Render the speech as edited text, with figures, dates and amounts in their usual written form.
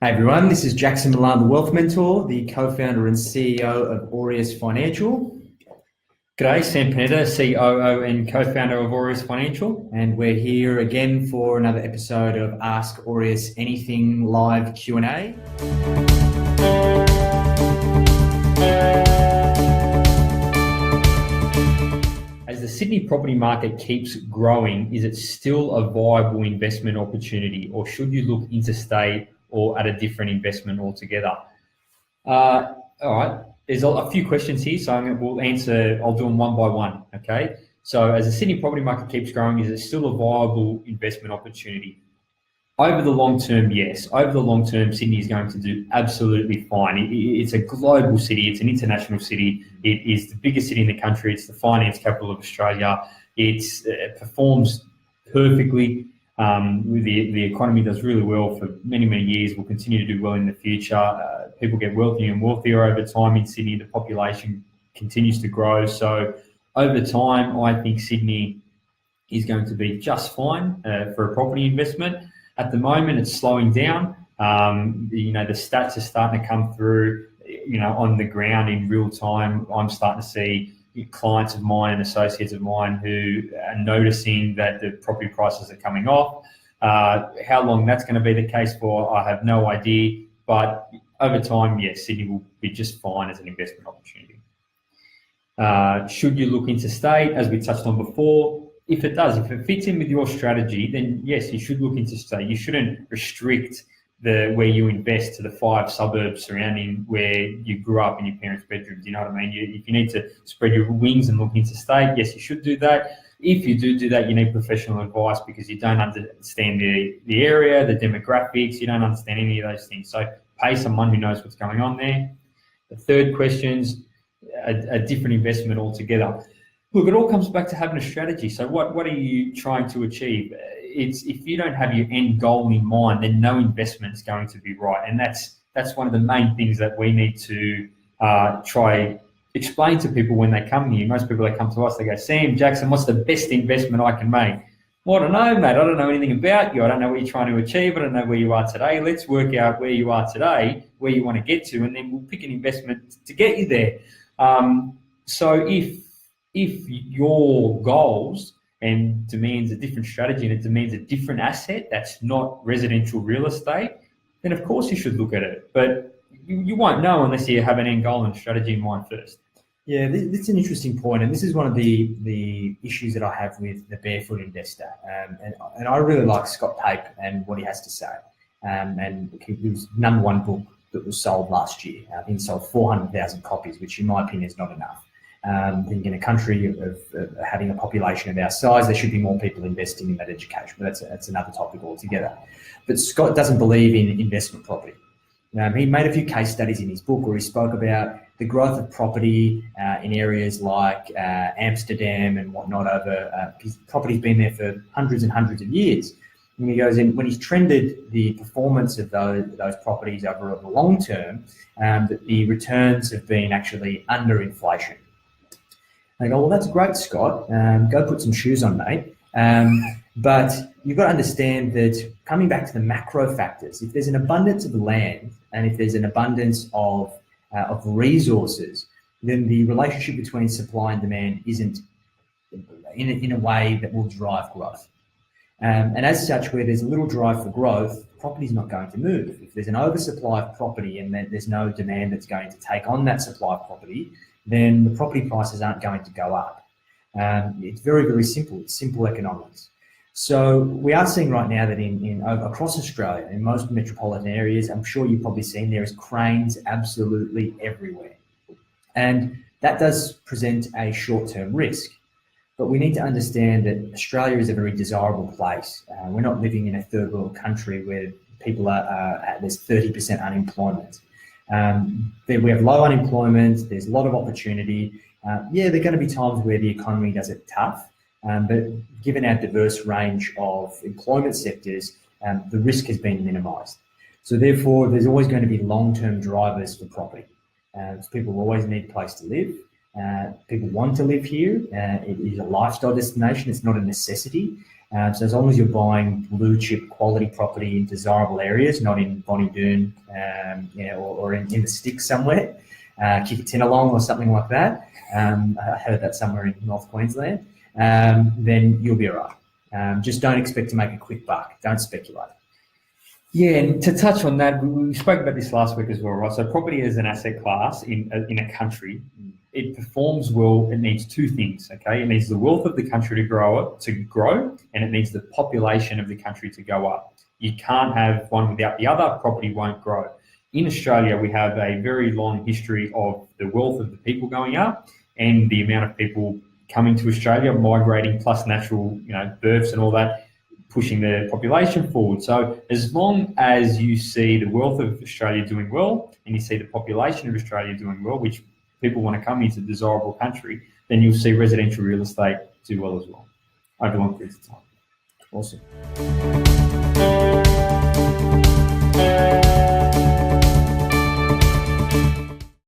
Hey everyone, this is Jackson Millan, the Wealth Mentor, the co-founder and CEO of Aureus Financial. G'day, Sam Panetta, COO and co-founder of Aureus Financial. And we're here again for another episode of Ask Aureus Anything live Q&A. As the Sydney property market keeps growing, is it still a viable investment opportunity, or should you look interstate or at a different investment altogether? All right, there's a few questions here, so I'll do them one by one, okay? So as the Sydney property market keeps growing, is it still a viable investment opportunity? Over the long term, yes. Over the long term, Sydney is going to do absolutely fine. It's a global city. It's an international city. It is the biggest city in the country. It's the finance capital of Australia. It performs perfectly. The economy does really well for many, many years. Will continue to do well in the future. People get wealthier and wealthier over time in Sydney. The population continues to grow. So over time, I think Sydney is going to be just fine for a property investment. At the moment, it's slowing down. The stats are starting to come through, on the ground in real time. I'm starting to see clients of mine and associates of mine who are noticing that the property prices are coming off. How long that's going to be the case for, I have no idea. But over time, yes, Sydney will be just fine as an investment opportunity. Should you look interstate, as we touched on before? If it fits in with your strategy, then yes, you should look interstate. You shouldn't restrict where you invest to the 5 suburbs surrounding where you grew up in your parents' bedrooms. You know what I mean? If you need to spread your wings and look interstate, yes, you should do that. If you do that, you need professional advice because you don't understand the area, the demographics. You don't understand any of those things. So pay someone who knows what's going on there. The third question's a different investment altogether. Look, it all comes back to having a strategy. So what are you trying to achieve? If you don't have your end goal in mind, then no investment is going to be right. And that's one of the main things that we need to try explain to people when they come here. Most people that come to us, they go, Sam, Jackson, what's the best investment I can make? Well, I don't know, mate. I don't know anything about you. I don't know what you're trying to achieve. I don't know where you are today. Let's work out where you are today, where you want to get to, and then we'll pick an investment to get you there. So if your goals and demands a different strategy and it demands a different asset that's not residential real estate, then of course you should look at it. But you won't know unless you have an end goal and strategy in mind first. Yeah, this is an interesting point, and this is one of the issues that I have with the barefoot investor. And I really like Scott Pape and what he has to say. And it was #1 book that was sold last year. I think he sold 400,000 copies, which in my opinion is not enough. I think in a country of having a population of our size, there should be more people investing in that education, but that's another topic altogether. But Scott doesn't believe in investment property. He made a few case studies in his book where he spoke about the growth of property in areas like Amsterdam and whatnot over his property's been there for hundreds and hundreds of years. And he goes in, when he's trended the performance of those properties over the long term, that the returns have been actually under inflation. They go, well, that's great, Scott. Go put some shoes on, mate. But you've got to understand that coming back to the macro factors, if there's an abundance of land and if there's an abundance of resources, then the relationship between supply and demand isn't in a way that will drive growth. And as such, where there's a little drive for growth, property is not going to move. If there's an oversupply of property and there's no demand that's going to take on that supply of property, then the property prices aren't going to go up. It's very, very simple. It's simple economics. So we are seeing right now that across Australia, in most metropolitan areas, I'm sure you've probably seen there is cranes absolutely everywhere. And that does present a short-term risk. But we need to understand that Australia is a very desirable place. We're not living in a third world country where people there's 30% unemployment. We have low unemployment, there's a lot of opportunity. There are going to be times where the economy does it tough, but given our diverse range of employment sectors, the risk has been minimised. So therefore, there's always going to be long-term drivers for property. So people always need a place to live. People want to live here. It is a lifestyle destination. It's not a necessity. So as long as you're buying blue chip quality property in desirable areas, not in Bonnie Doon, or in the sticks somewhere, Kickatinalong or something like that. I heard that somewhere in North Queensland. Then you'll be all right. Just don't expect to make a quick buck. Don't speculate. Yeah, and to touch on that, we spoke about this last week as well, right? So property as an asset class in a country, it performs well. It needs two things, okay? It needs the wealth of the country to grow, and it needs the population of the country to go up. You can't have one without the other. Property won't grow. In Australia, we have a very long history of the wealth of the people going up and the amount of people coming to Australia, migrating, plus natural, births and all that, pushing the population forward. So as long as you see the wealth of Australia doing well and you see the population of Australia doing well, which people want to come into a desirable country, then you'll see residential real estate do well as well over long periods of time. Awesome.